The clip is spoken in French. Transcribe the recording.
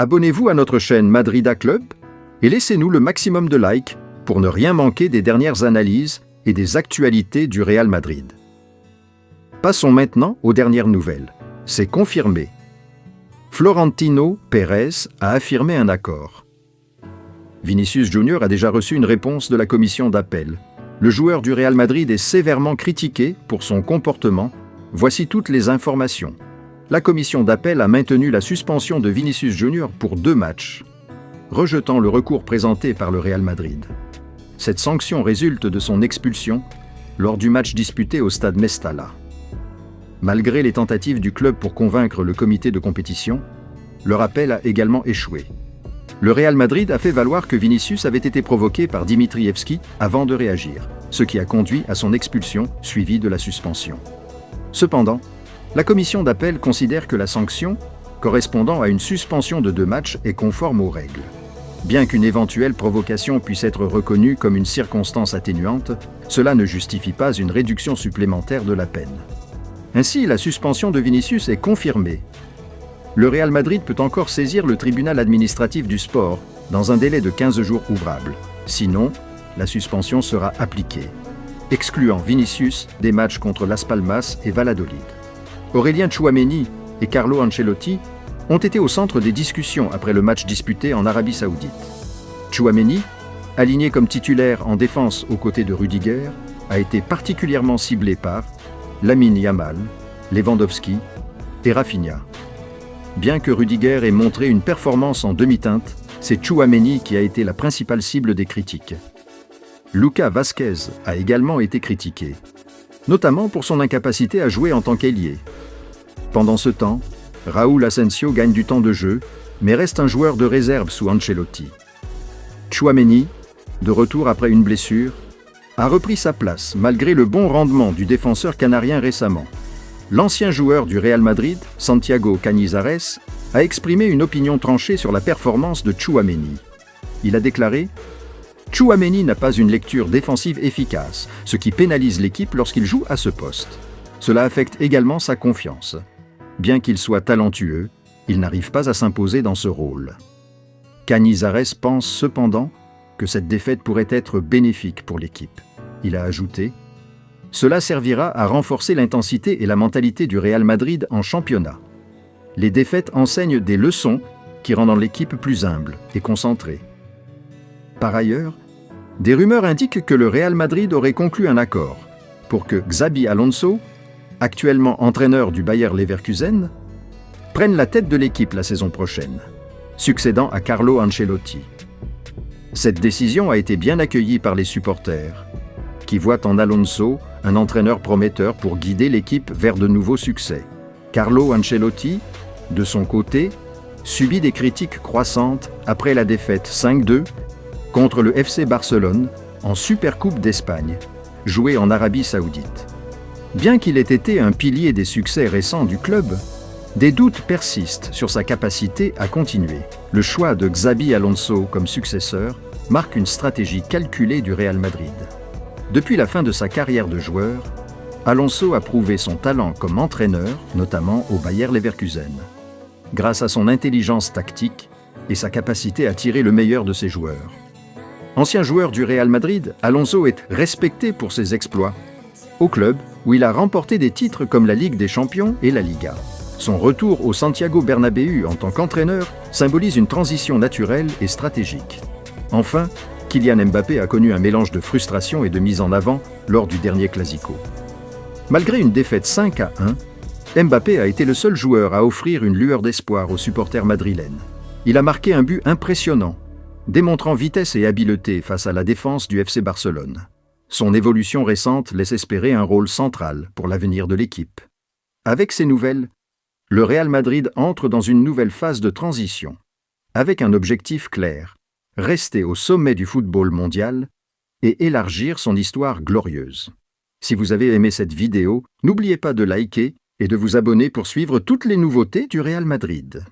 Abonnez-vous à notre chaîne Madrida Club et laissez-nous le maximum de likes pour ne rien manquer des dernières analyses et des actualités du Real Madrid. Passons maintenant aux dernières nouvelles. C'est confirmé. Florentino Pérez a affirmé un accord. Vinicius Junior a déjà reçu une réponse de la commission d'appel. Le joueur du Real Madrid est sévèrement critiqué pour son comportement. Voici toutes les informations. La commission d'appel a maintenu la suspension de Vinicius Junior pour 2 matchs, rejetant le recours présenté par le Real Madrid. Cette sanction résulte de son expulsion lors du match disputé au stade Mestalla. Malgré les tentatives du club pour convaincre le comité de compétition, leur appel a également échoué. Le Real Madrid a fait valoir que Vinicius avait été provoqué par Dimitrievski avant de réagir, ce qui a conduit à son expulsion suivie de la suspension. Cependant, la commission d'appel considère que la sanction, correspondant à une suspension de 2 matchs, est conforme aux règles. Bien qu'une éventuelle provocation puisse être reconnue comme une circonstance atténuante, cela ne justifie pas une réduction supplémentaire de la peine. Ainsi, la suspension de Vinicius est confirmée. Le Real Madrid peut encore saisir le tribunal administratif du sport dans un délai de 15 jours ouvrables. Sinon, la suspension sera appliquée, excluant Vinicius des matchs contre Las Palmas et Valladolid. Aurélien Tchouaméni et Carlo Ancelotti ont été au centre des discussions après le match disputé en Arabie Saoudite. Tchouaméni, aligné comme titulaire en défense aux côtés de Rudiger, a été particulièrement ciblé par Lamine Yamal, Lewandowski et Rafinha. Bien que Rudiger ait montré une performance en demi-teinte, c'est Tchouaméni qui a été la principale cible des critiques. Lucas Vázquez a également été critiqué, notamment pour son incapacité à jouer en tant qu'ailier. Pendant ce temps, Raúl Asensio gagne du temps de jeu, mais reste un joueur de réserve sous Ancelotti. Tchouaméni, de retour après une blessure, a repris sa place malgré le bon rendement du défenseur canarien récemment. L'ancien joueur du Real Madrid, Santiago Cañizares, a exprimé une opinion tranchée sur la performance de Tchouaméni. Il a déclaré « Tchouaméni n'a pas une lecture défensive efficace, ce qui pénalise l'équipe lorsqu'il joue à ce poste. Cela affecte également sa confiance. Bien qu'il soit talentueux, il n'arrive pas à s'imposer dans ce rôle. » Cañizares pense cependant que cette défaite pourrait être bénéfique pour l'équipe. Il a ajouté « Cela servira à renforcer l'intensité et la mentalité du Real Madrid en championnat. Les défaites enseignent des leçons qui rendent l'équipe plus humble et concentrée. » Par ailleurs, des rumeurs indiquent que le Real Madrid aurait conclu un accord pour que Xabi Alonso, actuellement entraîneur du Bayer Leverkusen, prenne la tête de l'équipe la saison prochaine, succédant à Carlo Ancelotti. Cette décision a été bien accueillie par les supporters, qui voient en Alonso un entraîneur prometteur pour guider l'équipe vers de nouveaux succès. Carlo Ancelotti, de son côté, subit des critiques croissantes après la défaite 5-2 contre le FC Barcelone en Supercoupe d'Espagne, jouée en Arabie Saoudite. Bien qu'il ait été un pilier des succès récents du club, des doutes persistent sur sa capacité à continuer. Le choix de Xabi Alonso comme successeur marque une stratégie calculée du Real Madrid. Depuis la fin de sa carrière de joueur, Alonso a prouvé son talent comme entraîneur, notamment au Bayer Leverkusen, grâce à son intelligence tactique et sa capacité à tirer le meilleur de ses joueurs. Ancien joueur du Real Madrid, Alonso est respecté pour ses exploits, au club où il a remporté des titres comme la Ligue des Champions et la Liga. Son retour au Santiago Bernabéu en tant qu'entraîneur symbolise une transition naturelle et stratégique. Enfin, Kylian Mbappé a connu un mélange de frustration et de mise en avant lors du dernier Clasico. Malgré une défaite 5-1, Mbappé a été le seul joueur à offrir une lueur d'espoir aux supporters madrilènes. Il a marqué un but impressionnant, démontrant vitesse et habileté face à la défense du FC Barcelone. Son évolution récente laisse espérer un rôle central pour l'avenir de l'équipe. Avec ces nouvelles, le Real Madrid entre dans une nouvelle phase de transition, avec un objectif clair, rester au sommet du football mondial et élargir son histoire glorieuse. Si vous avez aimé cette vidéo, n'oubliez pas de liker et de vous abonner pour suivre toutes les nouveautés du Real Madrid.